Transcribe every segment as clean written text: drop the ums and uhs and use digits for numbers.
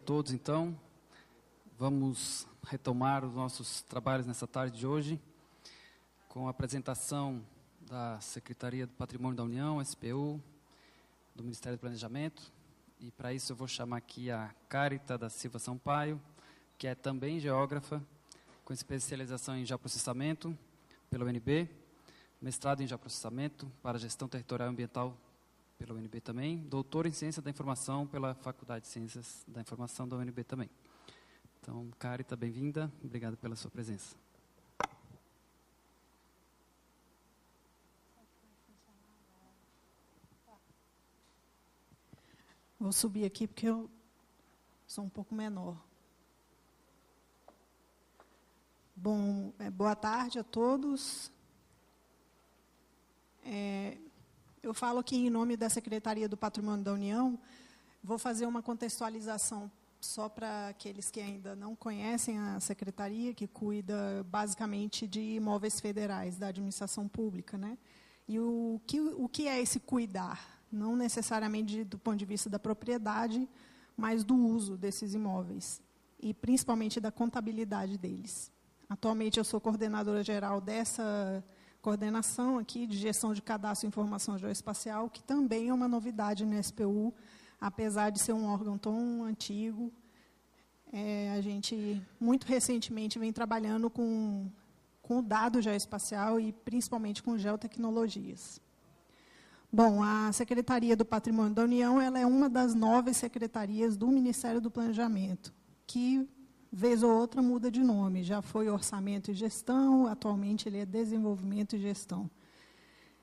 Todos, então, vamos retomar os nossos trabalhos nessa tarde de hoje, com a apresentação da Secretaria do Patrimônio da União, SPU, do Ministério do Planejamento, e para isso eu vou chamar aqui a Cárita da Silva Sampaio, que é também geógrafa, com especialização em geoprocessamento pela UNB, mestrado em geoprocessamento para gestão territorial e ambiental pela UNB também, doutor em Ciência da Informação pela Faculdade de Ciências da Informação da UNB também. Então, Cárita, bem-vinda. Obrigado pela sua presença. Vou subir aqui porque eu sou um pouco menor. Bom, boa tarde a todos. Eu falo aqui em nome da Secretaria do Patrimônio da União. Vou fazer uma contextualização só para aqueles que ainda não conhecem a Secretaria, que cuida basicamente de imóveis federais da administração pública, né? E o que é esse cuidar? Não necessariamente do ponto de vista da propriedade, mas do uso desses imóveis, e principalmente da contabilidade deles. Atualmente, eu sou coordenadora geral dessa coordenação aqui de gestão de cadastro e informação geoespacial, que também é uma novidade no SPU, apesar de ser um órgão tão antigo. A gente, muito recentemente, vem trabalhando com o dado geoespacial e, principalmente, com geotecnologias. Bom, a Secretaria do Patrimônio da União ela é uma das 9 secretarias do Ministério do Planejamento, que, vez ou outra, muda de nome. Já foi Orçamento e Gestão, atualmente ele é Desenvolvimento e Gestão.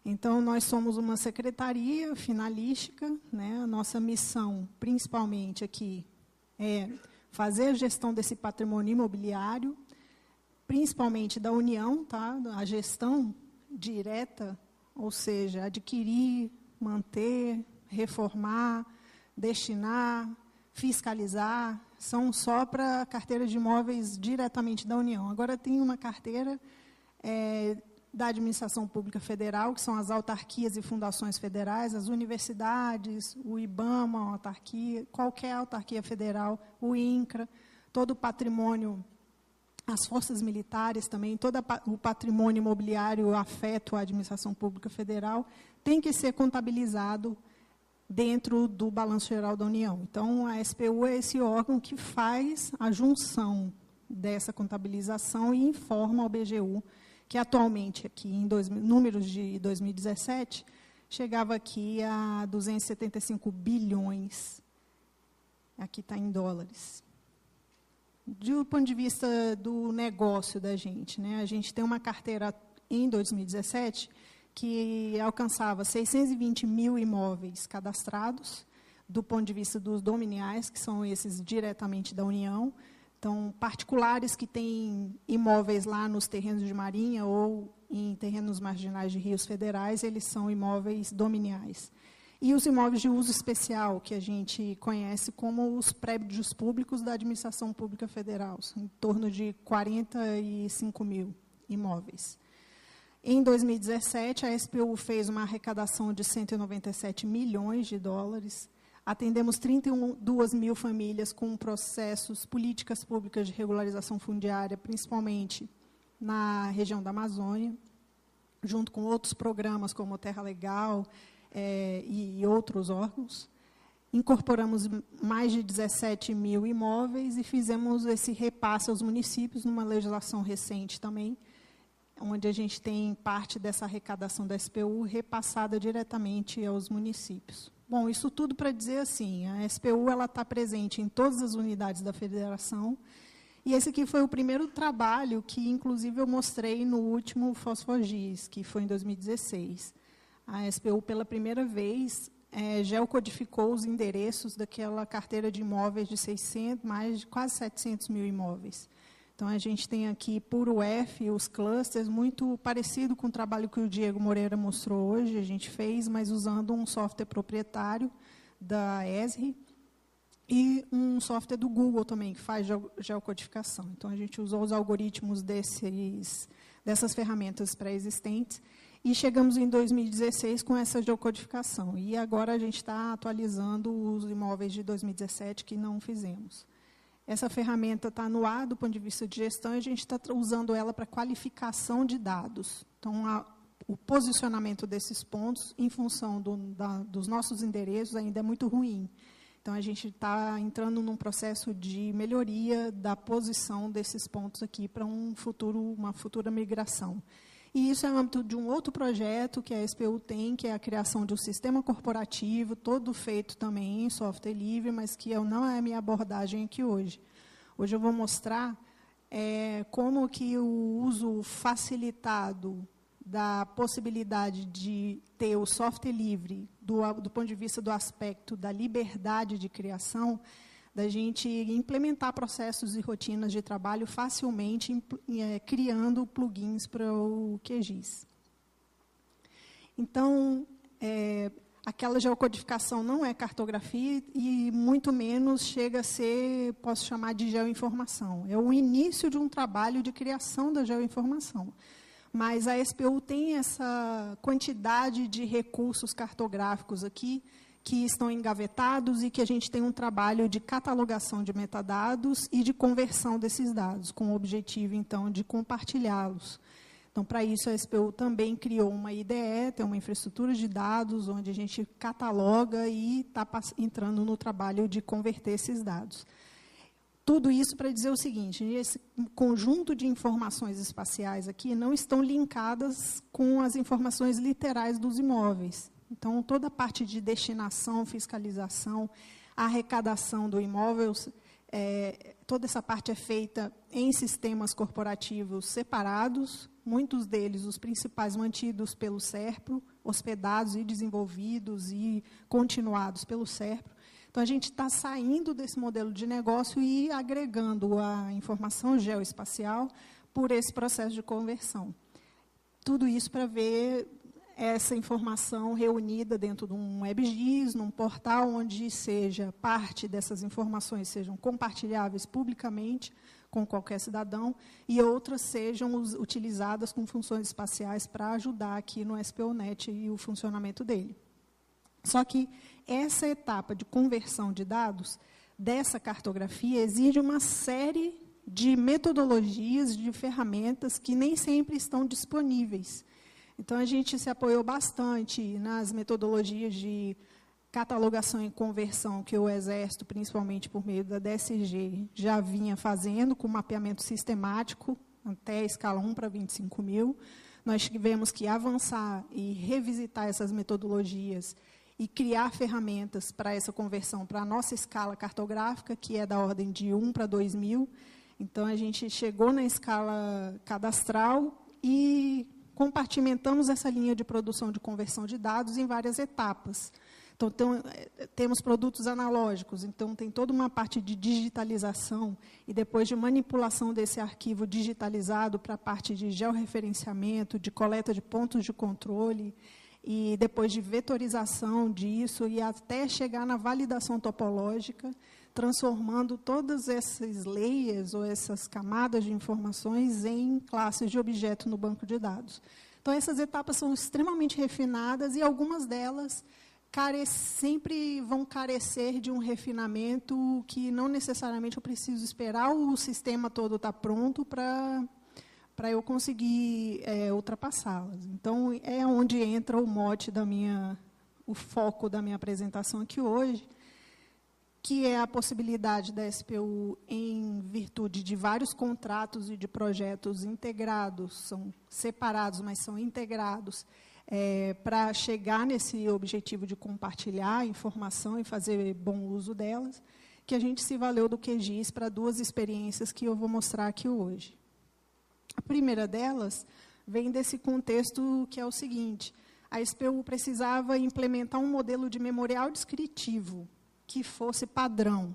Então, nós somos uma secretaria finalística, né? A nossa missão, principalmente aqui, é fazer a gestão desse patrimônio imobiliário, principalmente da União, tá? A gestão direta, ou seja, adquirir, manter, reformar, destinar, fiscalizar, são só para carteira de imóveis diretamente da União. Agora, tem uma carteira da Administração Pública Federal, que são as autarquias e fundações federais, as universidades, o IBAMA, a autarquia, qualquer autarquia federal, o INCRA, todo o patrimônio, as forças militares também, todo o patrimônio imobiliário afeto à Administração Pública Federal, tem que ser contabilizado dentro do Balanço Geral da União. Então, a SPU é esse órgão que faz a junção dessa contabilização e informa ao BGU, que atualmente, aqui em números de 2017, chegava aqui a 275 bilhões, aqui está em dólares. Do ponto de vista do negócio da gente, né, a gente tem uma carteira em 2017 que alcançava 620 mil imóveis cadastrados, do ponto de vista dos dominiais, que são esses diretamente da União. Então, particulares que têm imóveis lá nos terrenos de marinha ou em terrenos marginais de rios federais, eles são imóveis dominiais. E os imóveis de uso especial, que a gente conhece como os prédios públicos da Administração Pública Federal, são em torno de 45 mil imóveis. Em 2017, a SPU fez uma arrecadação de 197 milhões de dólares, atendemos 32 mil famílias com processos, políticas públicas de regularização fundiária, principalmente na região da Amazônia, junto com outros programas como Terra Legal e outros órgãos. Incorporamos mais de 17 mil imóveis e fizemos esse repasse aos municípios, numa legislação recente também, onde a gente tem parte dessa arrecadação da SPU repassada diretamente aos municípios. Bom, isso tudo para dizer assim, a SPU está presente em todas as unidades da federação, e esse aqui foi o primeiro trabalho que, inclusive, eu mostrei no último FosfoGIS, que foi em 2016. A SPU, pela primeira vez, geocodificou os endereços daquela carteira de imóveis de 600, mais de quase 700 mil imóveis. Então, a gente tem aqui, por UF, os clusters, muito parecido com o trabalho que o Diego Moreira mostrou hoje, a gente fez, mas usando um software proprietário da ESRI e um software do Google também, que faz geocodificação. Então, a gente usou os algoritmos dessas ferramentas pré-existentes E chegamos em 2016 com essa geocodificação. E agora a gente está atualizando os imóveis de 2017 que não fizemos. Essa ferramenta está no ar do ponto de vista de gestão e a gente está usando ela para qualificação de dados. Então, o posicionamento desses pontos, em função dos nossos endereços, ainda é muito ruim. Então, a gente está entrando num processo de melhoria da posição desses pontos aqui para uma futura migração. E isso é no âmbito de um outro projeto que a SPU tem, que é a criação de um sistema corporativo, todo feito também em software livre, mas que não é a minha abordagem aqui hoje. Hoje eu vou mostrar como que o uso facilitado da possibilidade de ter o software livre, do ponto de vista do aspecto da liberdade de criação, da gente implementar processos e rotinas de trabalho facilmente, criando plugins para o QGIS. Então, aquela geocodificação não é cartografia e, muito menos, chega a ser, posso chamar de geoinformação. É o início de um trabalho de criação da geoinformação. Mas a SPU tem essa quantidade de recursos cartográficos aqui, que estão engavetados e que a gente tem um trabalho de catalogação de metadados e de conversão desses dados, com o objetivo, então, de compartilhá-los. Então, para isso, a SPU também criou uma IDE, tem uma infraestrutura de dados, onde a gente cataloga e está entrando no trabalho de converter esses dados. Tudo isso para dizer o seguinte: esse conjunto de informações espaciais aqui não estão linkadas com as informações literais dos imóveis. Então, toda a parte de destinação, fiscalização, arrecadação do imóvel, toda essa parte é feita em sistemas corporativos separados, muitos deles, os principais, mantidos pelo SERPRO, hospedados e desenvolvidos e continuados pelo SERPRO. Então, a gente está saindo desse modelo de negócio e agregando a informação geoespacial por esse processo de conversão. Tudo isso para ver essa informação reunida dentro de um WebGIS, num portal onde seja parte dessas informações sejam compartilháveis publicamente com qualquer cidadão e outras sejam utilizadas com funções espaciais para ajudar aqui no SPUNet e o funcionamento dele. Só que essa etapa de conversão de dados dessa cartografia exige uma série de metodologias, de ferramentas que nem sempre estão disponíveis. Então, a gente se apoiou bastante nas metodologias de catalogação e conversão que o Exército, principalmente por meio da DSG, já vinha fazendo, com mapeamento sistemático, até a escala 1 para 25 mil. Nós tivemos que avançar e revisitar essas metodologias e criar ferramentas para essa conversão para a nossa escala cartográfica, que é da ordem de 1 para 2 mil. Então, a gente chegou na escala cadastral e compartimentamos essa linha de produção de conversão de dados em várias etapas. Então, temos produtos analógicos, então tem toda uma parte de digitalização e depois de manipulação desse arquivo digitalizado para a parte de georreferenciamento, de coleta de pontos de controle, e depois de vetorização disso e até chegar na validação topológica, transformando todas essas layers ou essas camadas de informações em classes de objeto no banco de dados. Então, essas etapas são extremamente refinadas e algumas delas sempre vão carecer de um refinamento que não necessariamente eu preciso esperar o sistema todo estar pronto para eu conseguir ultrapassá-las. Então, é onde entra o mote o foco da minha apresentação aqui hoje, que é a possibilidade da SPU, em virtude de vários contratos e de projetos integrados, são separados, mas são integrados, para chegar nesse objetivo de compartilhar informação e fazer bom uso delas, que a gente se valeu do QGIS para duas experiências que eu vou mostrar aqui hoje. A primeira delas vem desse contexto que é o seguinte: a SPU precisava implementar um modelo de memorial descritivo que fosse padrão.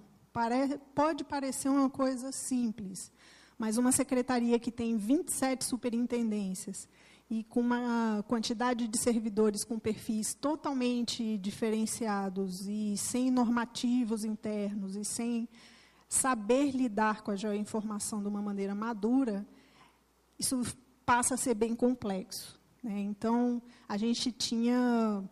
Pode parecer uma coisa simples, mas uma secretaria que tem 27 superintendências e com uma quantidade de servidores com perfis totalmente diferenciados e sem normativos internos e sem saber lidar com a geoinformação de uma maneira madura, isso passa a ser bem complexo. né? Então, a gente tinha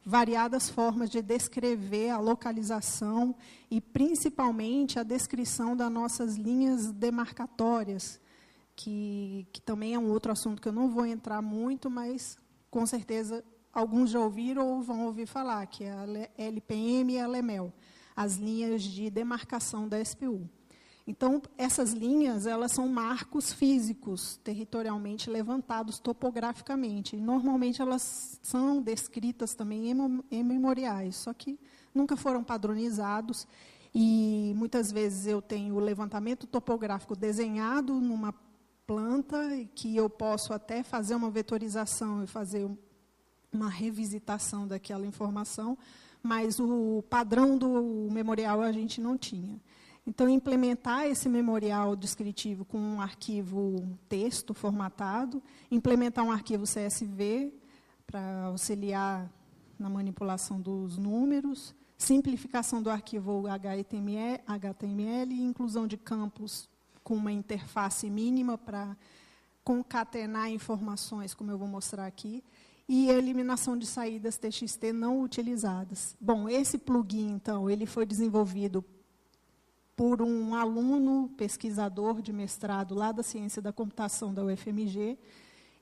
variadas formas de descrever a localização e, principalmente, a descrição das nossas linhas demarcatórias, que também é um outro assunto que eu não vou entrar muito, mas, com certeza, alguns já ouviram ou vão ouvir falar, que é a LPM e a LEMEL, as linhas de demarcação da SPU. Então, essas linhas, elas são marcos físicos, territorialmente levantados topograficamente. E, normalmente, elas são descritas também em memoriais, só que nunca foram padronizados. E, muitas vezes, eu tenho o levantamento topográfico desenhado numa planta, que eu posso até fazer uma vetorização e fazer uma revisitação daquela informação, mas o padrão do memorial a gente não tinha. Então, implementar esse memorial descritivo com um arquivo texto formatado, implementar um arquivo CSV para auxiliar na manipulação dos números, simplificação do arquivo HTML e inclusão de campos com uma interface mínima para concatenar informações, como eu vou mostrar aqui, e a eliminação de saídas TXT não utilizadas. Bom, esse plugin, então, ele foi desenvolvido por um aluno pesquisador de mestrado lá da Ciência da Computação da UFMG.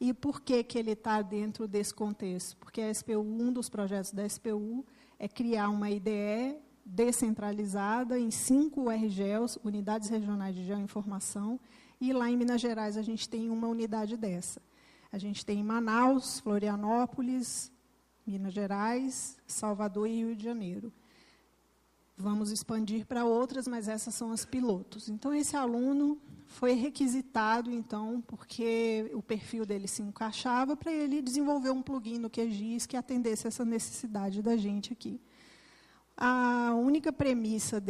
E por que ele está dentro desse contexto? Porque a SPU, um dos projetos da SPU é criar uma IDE descentralizada em 5 URGELs, Unidades Regionais de Geoinformação, e lá em Minas Gerais a gente tem uma unidade dessa. A gente tem em Manaus, Florianópolis, Minas Gerais, Salvador e Rio de Janeiro. Vamos expandir para outras, mas essas são as pilotos. Então, esse aluno foi requisitado, então, porque o perfil dele se encaixava para ele desenvolver um plugin no QGIS que atendesse essa necessidade da gente aqui. A única premissa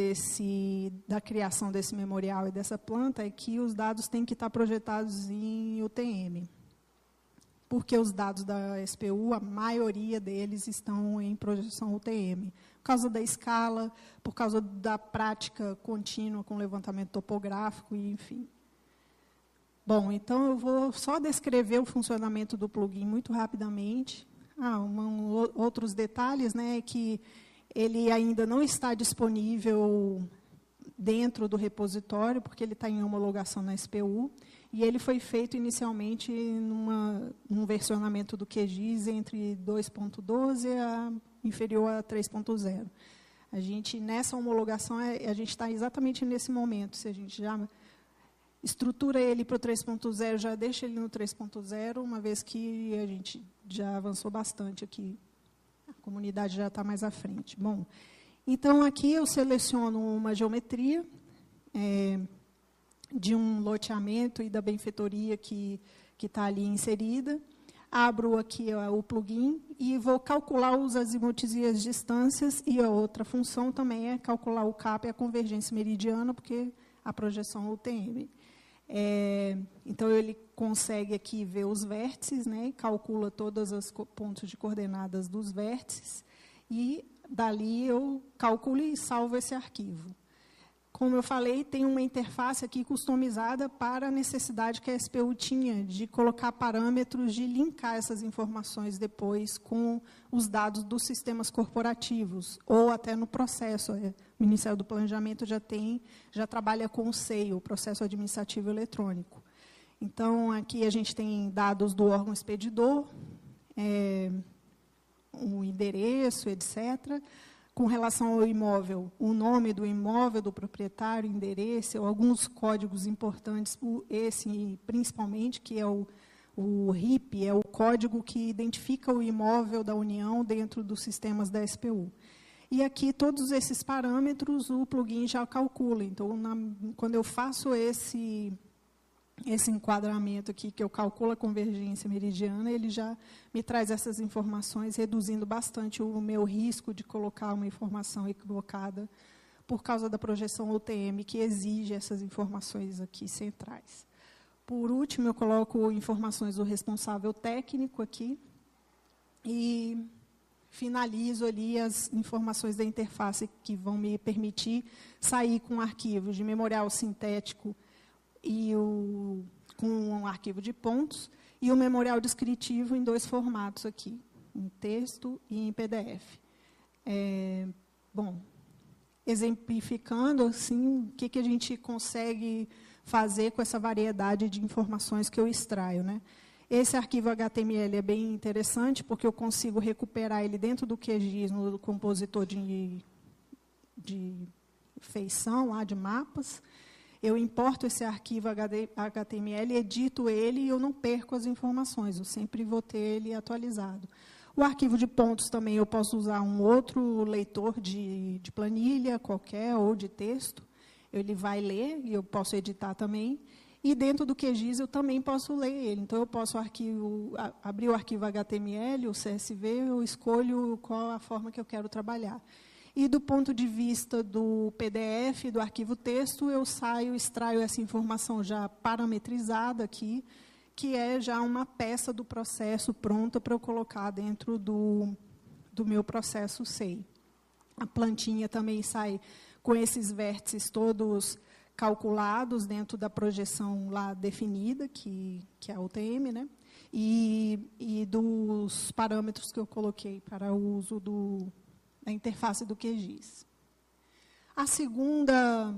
da criação desse memorial e dessa planta é que os dados têm que estar projetados em UTM. Porque os dados da SPU, a maioria deles estão em projeção UTM. Por causa da escala, por causa da prática contínua com levantamento topográfico, e enfim. Bom, então eu vou só descrever o funcionamento do plugin muito rapidamente. Outros detalhes, né, é que ele ainda não está disponível dentro do repositório, porque ele está em homologação na SPU, e ele foi feito inicialmente num versionamento do QGIS entre 2.12 a inferior a 3.0. A gente, nessa homologação, a gente está exatamente nesse momento. Se a gente já estrutura ele para o 3.0, já deixa ele no 3.0, uma vez que a gente já avançou bastante aqui. A comunidade já está mais à frente. Bom, então, aqui eu seleciono uma geometria de um loteamento e da benfeitoria que está ali inserida. Abro aqui o plugin e vou calcular os azimuths e as distâncias, e a outra função também é calcular o CAP e a convergência meridiana, porque a projeção UTM. Então, ele consegue aqui ver os vértices, né, calcula todos os pontos de coordenadas dos vértices, e dali eu calculo e salvo esse arquivo. Como eu falei, tem uma interface aqui customizada para a necessidade que a SPU tinha de colocar parâmetros, de linkar essas informações depois com os dados dos sistemas corporativos, ou até no processo. O Ministério do Planejamento já trabalha com o SEI, o Processo Administrativo Eletrônico. Então, aqui a gente tem dados do órgão expedidor, o endereço, etc., com relação ao imóvel, o nome do imóvel, do proprietário, endereço, alguns códigos importantes, esse principalmente, que é o RIP, é o código que identifica o imóvel da União dentro dos sistemas da SPU. E aqui, todos esses parâmetros, o plugin já calcula. Então, quando eu faço esse enquadramento aqui, que eu calculo a convergência meridiana, ele já me traz essas informações, reduzindo bastante o meu risco de colocar uma informação equivocada por causa da projeção UTM, que exige essas informações aqui centrais. Por último, eu coloco informações do responsável técnico aqui e finalizo ali as informações da interface que vão me permitir sair com arquivos de memorial sintético e com um arquivo de pontos, e o memorial descritivo em 2 formatos aqui, em texto e em PDF. Bom, exemplificando assim, o que a gente consegue fazer com essa variedade de informações que eu extraio, né? Esse arquivo HTML é bem interessante, porque eu consigo recuperar ele dentro do QGIS, no compositor de feição, lá, de mapas. Eu importo esse arquivo HTML, edito ele e eu não perco as informações, eu sempre vou ter ele atualizado. O arquivo de pontos também eu posso usar um outro leitor de planilha qualquer ou de texto. Ele vai ler e eu posso editar também. E dentro do QGIS eu também posso ler ele. Então, eu posso abrir o arquivo HTML, o CSV, eu escolho qual a forma que eu quero trabalhar. E, do ponto de vista do PDF, do arquivo texto, eu extraio essa informação já parametrizada aqui, que é já uma peça do processo pronta para eu colocar dentro do meu processo SEI. A plantinha também sai com esses vértices todos calculados dentro da projeção lá definida, que é a UTM, né? E dos parâmetros que eu coloquei para o uso da interface do QGIS. A segunda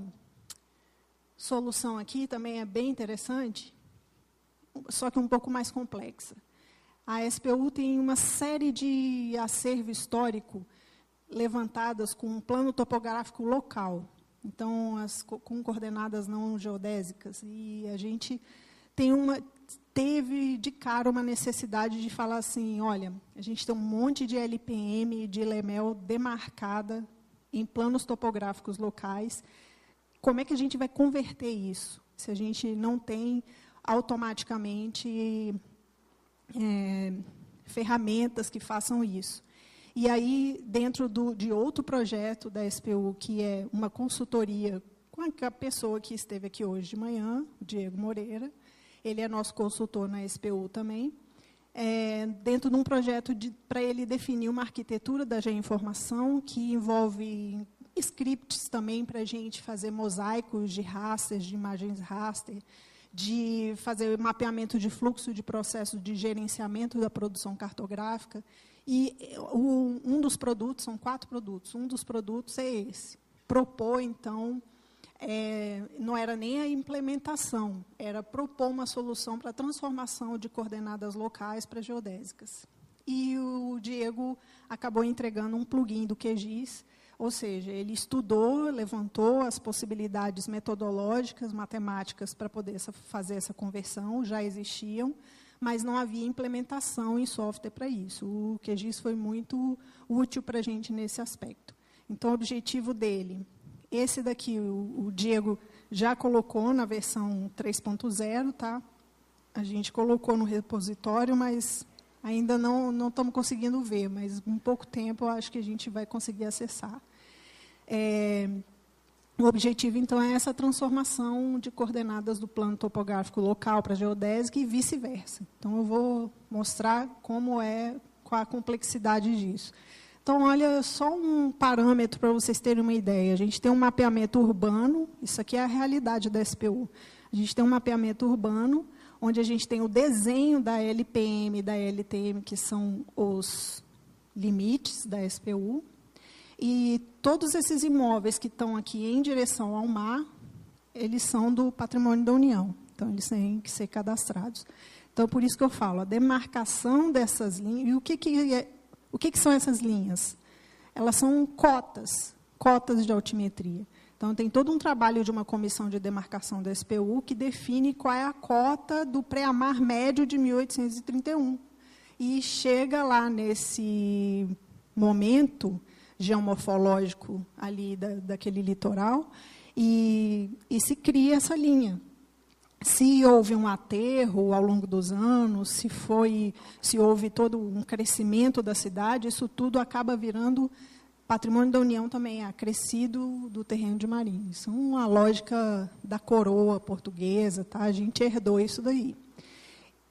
solução aqui também é bem interessante, só que um pouco mais complexa. A SPU tem uma série de acervo histórico levantadas com um plano topográfico local, então, com coordenadas não geodésicas. E a gente teve de cara uma necessidade de falar assim, olha, a gente tem um monte de LPM e de LEMEL demarcada em planos topográficos locais. Como é que a gente vai converter isso, se a gente não tem automaticamente ferramentas que façam isso? E aí, dentro de outro projeto da SPU, que é uma consultoria com a pessoa que esteve aqui hoje de manhã, o Diego Moreira, ele é nosso consultor na SPU também, dentro de um projeto para ele definir uma arquitetura da geoinformação, que envolve scripts também para a gente fazer mosaicos de rasters, de imagens raster, de fazer mapeamento de fluxo de processo de gerenciamento da produção cartográfica. E um dos produtos, são 4 produtos, um dos produtos é esse. Propor, então, não era nem a implementação, era propor uma solução para a transformação de coordenadas locais para geodésicas. E o Diego acabou entregando um plugin do QGIS, ou seja, ele estudou, levantou as possibilidades metodológicas, matemáticas, para poder fazer essa conversão, já existiam, mas não havia implementação em software para isso. O QGIS foi muito útil para a gente nesse aspecto. Então, o objetivo dele, esse daqui, o Diego já colocou na versão 3.0, tá? A gente colocou no repositório, mas ainda não estamos conseguindo ver, mas em pouco tempo eu acho que a gente vai conseguir acessar. O objetivo, então, é essa transformação de coordenadas do plano topográfico local para a geodésica e vice-versa. Então, eu vou mostrar qual a complexidade disso. Então, olha, só um parâmetro para vocês terem uma ideia. A gente tem um mapeamento urbano, isso aqui é a realidade da SPU. A gente tem um mapeamento urbano, onde a gente tem o desenho da LPM e da LTM, que são os limites da SPU, e todos esses imóveis que estão aqui em direção ao mar, eles são do patrimônio da União. Então, eles têm que ser cadastrados. Então, por isso que eu falo, a demarcação dessas linhas... E o que são essas linhas? Elas são cotas de altimetria. Então, tem todo um trabalho de uma comissão de demarcação da SPU que define qual é a cota do pré-amar médio de 1831. E chega lá nesse momento geomorfológico ali daquele litoral, e se cria essa linha. Se houve um aterro ao longo dos anos, se houve todo um crescimento da cidade, isso tudo acaba virando patrimônio da União também, acrescido do terreno de marinho. Isso é uma lógica da coroa portuguesa, tá? A gente herdou isso daí.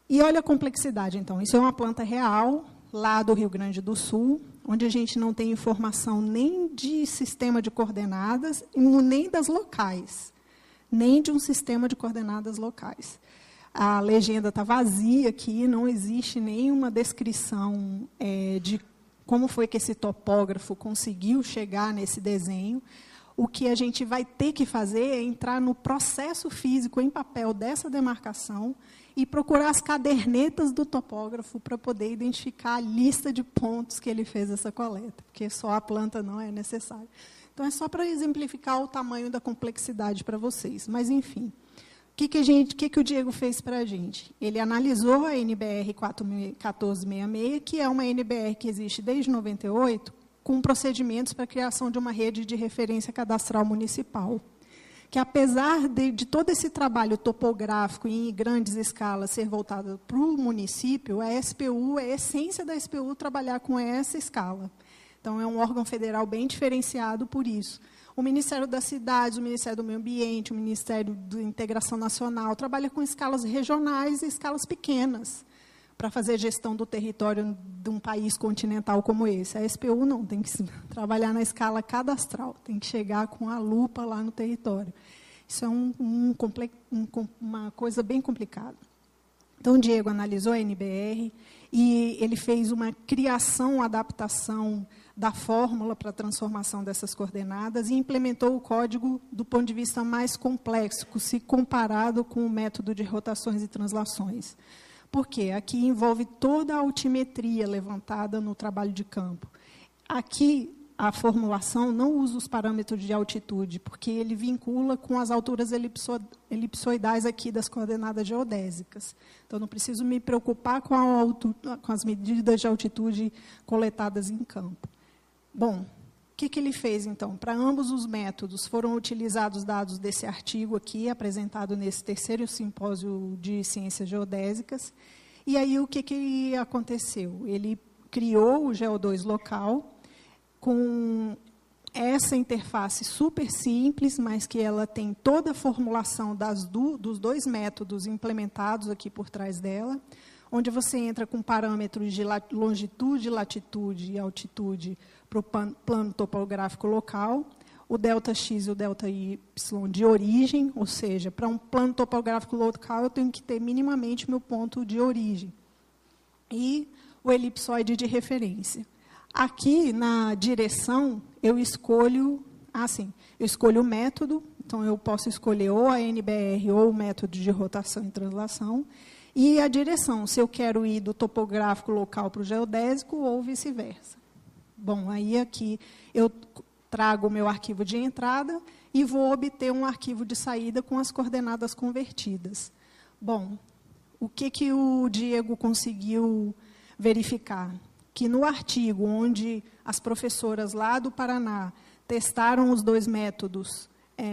E olha a complexidade, então. Isso é uma planta real, lá do Rio Grande do Sul, onde a gente não tem informação nem de sistema de coordenadas, nem das locais, nem de um sistema de coordenadas locais. a legenda está vazia aqui, não existe nenhuma descrição de como foi que esse topógrafo conseguiu chegar nesse desenho. O que a gente vai ter que fazer é entrar no processo físico em papel dessa demarcação e procurar as cadernetas do topógrafo para poder identificar a lista de pontos que ele fez essa coleta, porque só a planta não é necessário. Então, é só para exemplificar o tamanho da complexidade para vocês. Mas, enfim, o que o Diego fez para a gente? Ele analisou a NBR 1466, que é uma NBR que existe desde 98, com procedimentos para a criação de uma rede de referência cadastral municipal, que, apesar de todo esse trabalho topográfico em grandes escalas ser voltado para o município, a SPU, a essência da SPU trabalhar com essa escala. Então, é um órgão federal bem diferenciado por isso. O Ministério das Cidades, o Ministério do Meio Ambiente, o Ministério da Integração Nacional trabalha com escalas regionais e escalas pequenas, para fazer gestão do território de um país continental como esse. A SPU não, tem que trabalhar na escala cadastral, tem que chegar com a lupa lá no território. Isso é uma coisa bem complicada. Então, o Diego analisou a NBR e ele fez uma criação, adaptação da fórmula para a transformação dessas coordenadas e implementou o código do ponto de vista mais complexo, se comparado com o método de rotações e translações. Por quê? Aqui envolve toda a altimetria levantada no trabalho de campo. Aqui, a formulação não usa os parâmetros de altitude, porque ele vincula com as alturas elipsoidais aqui das coordenadas geodésicas. Então, não preciso me preocupar com as medidas de altitude coletadas em campo. Bom, o que ele fez, então? Para ambos os métodos, foram utilizados dados desse artigo aqui, apresentado nesse terceiro simpósio de ciências geodésicas. E aí, o que aconteceu? Ele criou o GEO2 local, com essa interface super simples, mas que ela tem toda a formulação dos dois métodos implementados aqui por trás dela, onde você entra com parâmetros de longitude, latitude e altitude para o plano topográfico local, o ΔX e o ΔY de origem, ou seja, para um plano topográfico local, eu tenho que ter minimamente meu ponto de origem. E o elipsoide de referência. Aqui, na direção, eu escolho o método, então eu posso escolher ou a NBR ou o método de rotação e translação, e a direção, se eu quero ir do topográfico local para o geodésico ou vice-versa. Bom, aí aqui eu trago o meu arquivo de entrada e vou obter um arquivo de saída com as coordenadas convertidas. Bom, o que o Diego conseguiu verificar? Que no artigo onde as professoras lá do Paraná testaram os dois métodos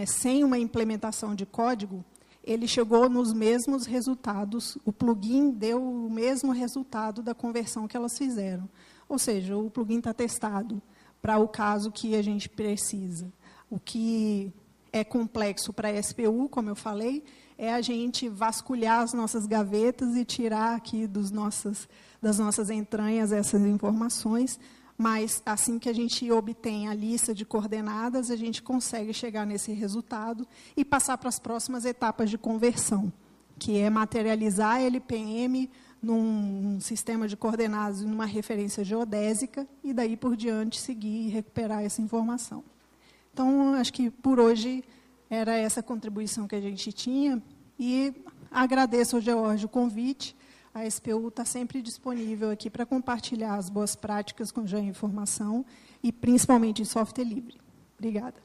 sem uma implementação de código, ele chegou nos mesmos resultados, o plugin deu o mesmo resultado da conversão que elas fizeram. Ou seja, o plugin está testado para o caso que a gente precisa. O que é complexo para a SPU, como eu falei, é a gente vasculhar as nossas gavetas e tirar aqui das nossas entranhas essas informações, mas assim que a gente obtém a lista de coordenadas, a gente consegue chegar nesse resultado e passar para as próximas etapas de conversão, que é materializar a LPM num sistema de coordenadas e numa referência geodésica, e daí por diante seguir e recuperar essa informação. Então, acho que por hoje era essa contribuição que a gente tinha, e agradeço ao George o convite. A SPU está sempre disponível aqui para compartilhar as boas práticas com geoinformação e principalmente em software livre. Obrigada.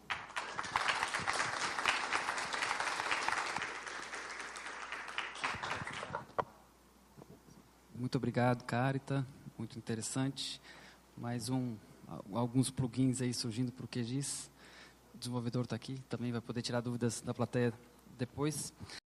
Muito obrigado, Carita. Muito interessante. Mais alguns plugins aí surgindo para o QGIS. O desenvolvedor está aqui, também vai poder tirar dúvidas da plateia depois.